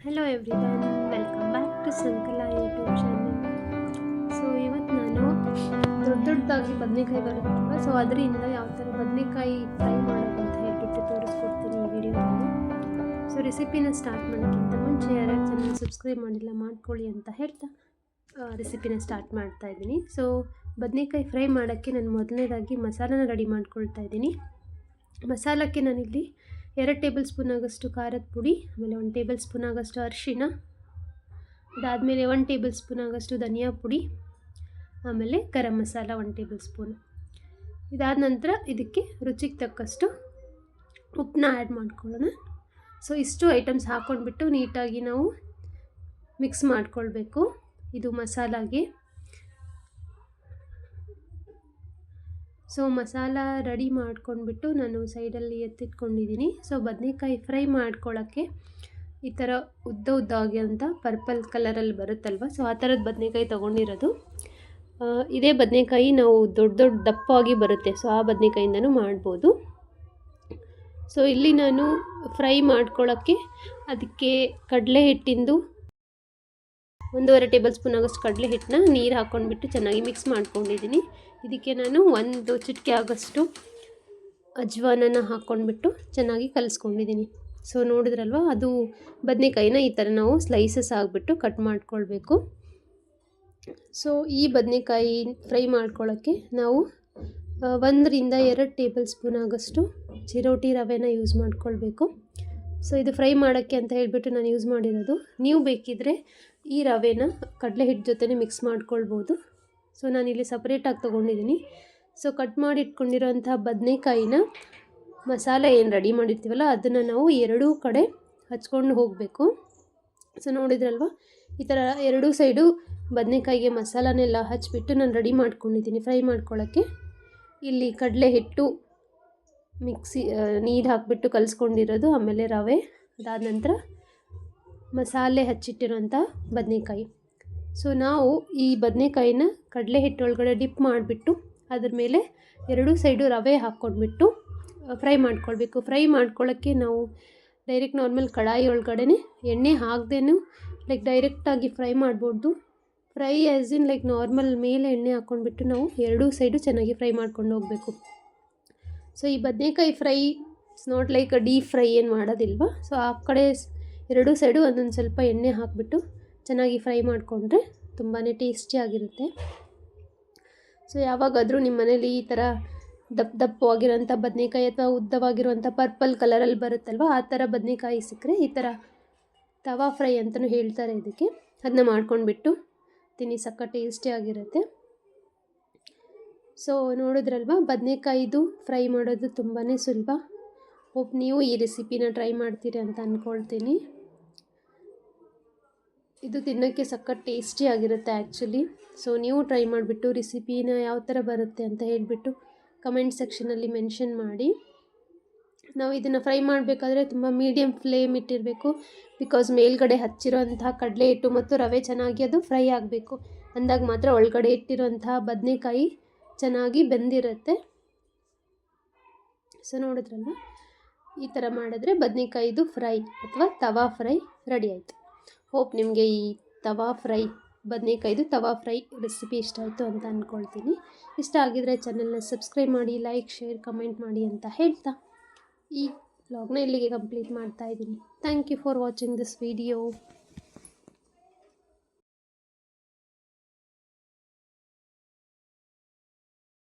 Hello everyone, welcome back to Sankala YouTube channel. So ಇವತ್ತು ನಾನು ದೊಡ್ಡದಾಗಿ ಬದನೆಕಾಯಿ ಬರುತ್ತಲ್ವ, ಸೊ ಅದರಿಂದ ಯಾವ ಥರ ಬದನೆಕಾಯಿ ಫ್ರೈ ಮಾಡೋದು ಅಂತ ಹೇಳ್ಬಿಟ್ಟು ತೋರಿಸ್ಕೊಡ್ತೀನಿ ಈ ವಿಡಿಯೋದಲ್ಲಿ. ಸೊ ರೆಸಿಪಿನ ಸ್ಟಾರ್ಟ್ ಮಾಡೋಕ್ಕಿಂತ ಮುಂಚೆ ಯಾರ್ಯಾರು ಚಾನಲ್ ಸಬ್ಸ್ಕ್ರೈಬ್ ಮಾಡಿಲ್ಲ ಮಾಡ್ಕೊಳ್ಳಿ ಅಂತ ಹೇಳ್ತಾ ರೆಸಿಪಿನ ಸ್ಟಾರ್ಟ್ ಮಾಡ್ತಾ ಇದ್ದೀನಿ. ಸೊ ಬದನೆಕಾಯಿ ಫ್ರೈ ಮಾಡೋಕ್ಕೆ ನಾನು ಮೊದಲನೇದಾಗಿ ಮಸಾಲಾನ ರೆಡಿ ಮಾಡ್ಕೊಳ್ತಾ ಇದ್ದೀನಿ. ಮಸಾಲಕ್ಕೆ ನಾನಿಲ್ಲಿ 2 ಟೇಬಲ್ ಸ್ಪೂನ್ ಆಗೋಷ್ಟು ಖಾರದ ಪುಡಿ, ಆಮೇಲೆ 1 ಟೇಬಲ್ ಸ್ಪೂನ್ ಆಗೋಷ್ಟು ಅರಿಶಿಣ, ಅದಾದಮೇಲೆ 1 ಟೇಬಲ್ ಸ್ಪೂನ್ ಆಗೋಷ್ಟು ಧನಿಯಾ ಪುಡಿ, ಆಮೇಲೆ ಗರಂ ಮಸಾಲ 1 ಟೇಬಲ್ ಸ್ಪೂನ್. ಇದಾದ ನಂತರ ಇದಕ್ಕೆ ರುಚಿಗೆ ತಕ್ಕಷ್ಟು ಉಪ್ಪನ್ನ ಆ್ಯಡ್ ಮಾಡ್ಕೊಳ್ಳೋಣ. ಸೊ ಇಷ್ಟು ಐಟಮ್ಸ್ ಹಾಕ್ಕೊಂಡ್ಬಿಟ್ಟು ನೀಟಾಗಿ ನಾವು ಮಿಕ್ಸ್ ಮಾಡ್ಕೊಳ್ಬೇಕು ಇದು ಮಸಾಲಾಗೆ. ಸೊ ಮಸಾಲ ರೆಡಿ ಮಾಡ್ಕೊಂಡ್ಬಿಟ್ಟು ನಾನು ಸೈಡಲ್ಲಿ ಎತ್ತಿಟ್ಕೊಂಡಿದ್ದೀನಿ. ಸೊ ಬದನೆಕಾಯಿ ಫ್ರೈ ಮಾಡ್ಕೊಳ್ಳೋಕ್ಕೆ ಈ ಥರ ಉದ್ದಾಗಿ ಅಂತ ಪರ್ಪಲ್ ಕಲರಲ್ಲಿ ಬರುತ್ತಲ್ವ, ಸೊ ಆ ಥರದ ಬದನೆಕಾಯಿ ತೊಗೊಂಡಿರೋದು. ಇದೇ ಬದನೆಕಾಯಿ ನಾವು ದೊಡ್ಡ ದಪ್ಪವಾಗಿ ಬರುತ್ತೆ, ಸೊ ಆ ಬದನೆಕಾಯಿಂದನೂ ಮಾಡ್ಬೋದು. ಸೊ ಇಲ್ಲಿ ನಾನು ಫ್ರೈ ಮಾಡ್ಕೊಳ್ಳೋಕ್ಕೆ ಅದಕ್ಕೆ ಕಡಲೆ ಹಿಟ್ಟಿಂದು 1.5 ಟೇಬಲ್ ಸ್ಪೂನ್ ಆಗೋಷ್ಟು ಕಡಲೆ ಹಿಟ್ಟನ್ನ ನೀರು ಹಾಕ್ಕೊಂಡ್ಬಿಟ್ಟು ಚೆನ್ನಾಗಿ ಮಿಕ್ಸ್ ಮಾಡ್ಕೊಂಡಿದ್ದೀನಿ. ಇದಕ್ಕೆ ನಾನು 1 ಚಿಟಿಕೆ ಆಗೋಷ್ಟು ಅಜ್ವಾನನ ಹಾಕ್ಕೊಂಡ್ಬಿಟ್ಟು ಚೆನ್ನಾಗಿ ಕಲಿಸ್ಕೊಂಡಿದ್ದೀನಿ. ಸೊ ನೋಡಿದ್ರಲ್ವ, ಅದು ಬದನೆಕಾಯಿನ ಈ ಥರ ನಾವು ಸ್ಲೈಸಸ್ ಆಗಿಬಿಟ್ಟು ಕಟ್ ಮಾಡ್ಕೊಳ್ಬೇಕು. ಸೊ ಈ ಬದನೆಕಾಯಿ ಫ್ರೈ ಮಾಡ್ಕೊಳ್ಳೋಕ್ಕೆ ನಾವು 1 ರಿಂದ 2 ಟೇಬಲ್ ಸ್ಪೂನ್ ಆಗೋಷ್ಟು ಚಿರೋಟಿ ರವೆನ ಯೂಸ್ ಮಾಡ್ಕೊಳ್ಬೇಕು. ಸೊ ಇದು ಫ್ರೈ ಮಾಡೋಕ್ಕೆ ಅಂತ ಹೇಳ್ಬಿಟ್ಟು ನಾನು ಯೂಸ್ ಮಾಡಿರೋದು. ನೀವು ಬೇಕಿದ್ದರೆ ಈ ರವೆನ ಕಡಲೆ ಹಿಟ್ಟು ಜೊತೆನೇ ಮಿಕ್ಸ್ ಮಾಡ್ಕೊಳ್ಬೋದು. ಸೊ ನಾನಿಲ್ಲಿ ಸಪ್ರೇಟಾಗಿ ತೊಗೊಂಡಿದ್ದೀನಿ. ಸೊ ಕಟ್ ಮಾಡಿ ಇಟ್ಕೊಂಡಿರೋಂಥ ಬದನೆಕಾಯಿನ ಮಸಾಲೆ ಏನು ರೆಡಿ ಮಾಡಿರ್ತೀವಲ್ಲ ಅದನ್ನು ನಾವು ಎರಡೂ ಕಡೆ ಹಚ್ಕೊಂಡು ಹೋಗಬೇಕು. ಸೊ ನೋಡಿದ್ರಲ್ವ, ಈ ಥರ ಎರಡೂ ಸೈಡು ಬದನೆಕಾಯಿಗೆ ಮಸಾಲನೆಲ್ಲ ಹಚ್ಬಿಟ್ಟು ನಾನು ರೆಡಿ ಮಾಡ್ಕೊಂಡಿದ್ದೀನಿ ಫ್ರೈ ಮಾಡ್ಕೊಳ್ಳೋಕ್ಕೆ. ಇಲ್ಲಿ ಕಡಲೆ ಹಿಟ್ಟು ನೀರು ಹಾಕಿಬಿಟ್ಟು ಕಲಿಸ್ಕೊಂಡಿರೋದು, ಆಮೇಲೆ ರವೆ, ಅದಾದ ನಂತರ ಮಸಾಲೆ ಹಚ್ಚಿಟ್ಟಿರೋಂಥ ಬದನೆಕಾಯಿ. ಸೊ ನಾವು ಈ ಬದನೆಕಾಯಿನ ಕಡಲೆ ಹಿಟ್ಟೊಳಗಡೆ ಡಿಪ್ ಮಾಡಿಬಿಟ್ಟು ಅದ್ರ ಮೇಲೆ ಎರಡೂ ಸೈಡು ರವೆ ಹಾಕ್ಕೊಂಡ್ಬಿಟ್ಟು ಫ್ರೈ ಮಾಡ್ಕೊಳ್ಬೇಕು. ಫ್ರೈ ಮಾಡ್ಕೊಳ್ಳೋಕ್ಕೆ ನಾವು ಡೈರೆಕ್ಟ್ ನಾರ್ಮಲ್ ಕಡಾಯಿ ಒಳಗಡೆ ಎಣ್ಣೆ ಹಾಕ್ದೇನು ಡೈರೆಕ್ಟಾಗಿ ಫ್ರೈ ಮಾಡ್ಬೋದು. ಫ್ರೈ ಆ್ಯಸ್ ಇನ್ ನಾರ್ಮಲ್ ಮೇಲೆ ಎಣ್ಣೆ ಹಾಕ್ಕೊಂಡ್ಬಿಟ್ಟು ನಾವು ಎರಡೂ ಸೈಡು ಚೆನ್ನಾಗಿ ಫ್ರೈ ಮಾಡ್ಕೊಂಡು ಹೋಗಬೇಕು. ಸೊ ಈ ಬದನೆಕಾಯಿ fry it's not deep fry ಏನು ಮಾಡೋದಿಲ್ವ. ಸೊ ಆ ಕಡೆ ಎರಡೂ ಸೈಡು ಒಂದೊಂದು ಸ್ವಲ್ಪ ಎಣ್ಣೆ ಹಾಕಿಬಿಟ್ಟು ಚೆನ್ನಾಗಿ ಫ್ರೈ ಮಾಡಿಕೊಂಡ್ರೆ ತುಂಬಾ ಟೇಸ್ಟಿಯಾಗಿರುತ್ತೆ. ಸೊ ಯಾವಾಗಾದರೂ ನಿಮ್ಮ ಮನೇಲಿ ಈ ಥರ ದಪ್ಪವಾಗಿರೋಂಥ ಬದನೆಕಾಯಿ ಅಥವಾ ಉದ್ದವಾಗಿರುವಂಥ ಪರ್ಪಲ್ ಕಲರಲ್ಲಿ ಬರುತ್ತಲ್ವ, ಆ ಥರ ಬದನೆಕಾಯಿ ಸಿಕ್ಕರೆ ಈ ಥರ ತವಾ ಫ್ರೈ ಅಂತಲೂ ಹೇಳ್ತಾರೆ ಇದಕ್ಕೆ, ಅದನ್ನ ಮಾಡ್ಕೊಂಡ್ಬಿಟ್ಟು ತಿನ್ನಿ, ಸಕ್ಕ ಟೇಸ್ಟಿಯಾಗಿರುತ್ತೆ. ಸೊ ನೋಡಿದ್ರಲ್ವ, ಬದನೆಕಾಯಿದು ಫ್ರೈ ಮಾಡೋದು ತುಂಬಾ ಸುಲಭ. ಹೋಪ್ ನೀವು ಈ ರೆಸಿಪಿನ ಟ್ರೈ ಮಾಡ್ತೀರಿ ಅಂತ ಅಂದ್ಕೊಳ್ತೀನಿ. ಇದು ತಿನ್ನೋಕ್ಕೆ ಸಖತ್ ಟೇಸ್ಟಿಯಾಗಿರುತ್ತೆ ಆ್ಯಕ್ಚುಲಿ. ಸೊ ನೀವು ಟ್ರೈ ಮಾಡಿಬಿಟ್ಟು ರೆಸಿಪಿನ ಯಾವ ಥರ ಬರುತ್ತೆ ಅಂತ ಹೇಳಿಬಿಟ್ಟು ಕಮೆಂಟ್ ಸೆಕ್ಷನಲ್ಲಿ ಮೆನ್ಷನ್ ಮಾಡಿ. ನಾವು ಇದನ್ನು ಫ್ರೈ ಮಾಡಬೇಕಾದ್ರೆ ತುಂಬ ಮೀಡಿಯಮ್ ಫ್ಲೇಮ್ ಇಟ್ಟಿರಬೇಕು. ಬಿಕಾಸ್ ಮೇಲ್ಗಡೆ ಹಚ್ಚಿರೋಂಥ ಕಡಲೆ ಹಿಟ್ಟು ಮತ್ತು ರವೆ ಚೆನ್ನಾಗಿ ಅದು ಫ್ರೈ ಆಗಬೇಕು. ಅಂದಾಗ ಮಾತ್ರ ಒಳಗಡೆ ಇಟ್ಟಿರೋಂಥ ಬದನೆಕಾಯಿ ಚೆನ್ನಾಗಿ ಬೆಂದಿರುತ್ತೆ. ಸೊ ನೋಡಿದ್ರಲ್ವ, ಈ ಥರ ಮಾಡಿದ್ರೆ ಬದನೆಕಾಯಿದು ಫ್ರೈ ಅಥವಾ ತವಾ ಫ್ರೈ ರೆಡಿ ಆಯಿತು. ಹೋಪ್ ನಿಮಗೆ ಈ ಬದನೆಕಾಯಿದು ತವಾ ಫ್ರೈ ರೆಸಿಪಿ ಇಷ್ಟ ಆಯಿತು ಅಂತ ಅಂದ್ಕೊಳ್ತೀನಿ. ಇಷ್ಟ ಆಗಿದರೆ ಚಾನಲ್ನ ಸಬ್ಸ್ಕ್ರೈಬ್ ಮಾಡಿ, ಲೈಕ್, ಶೇರ್, ಕಮೆಂಟ್ ಮಾಡಿ ಅಂತ ಹೇಳ್ತಾ ಈ ವ್ಲಾಗ್ನ ಇಲ್ಲಿಗೆ ಕಂಪ್ಲೀಟ್ ಮಾಡ್ತಾ ಇದ್ದೀನಿ. Thank you for watching this video.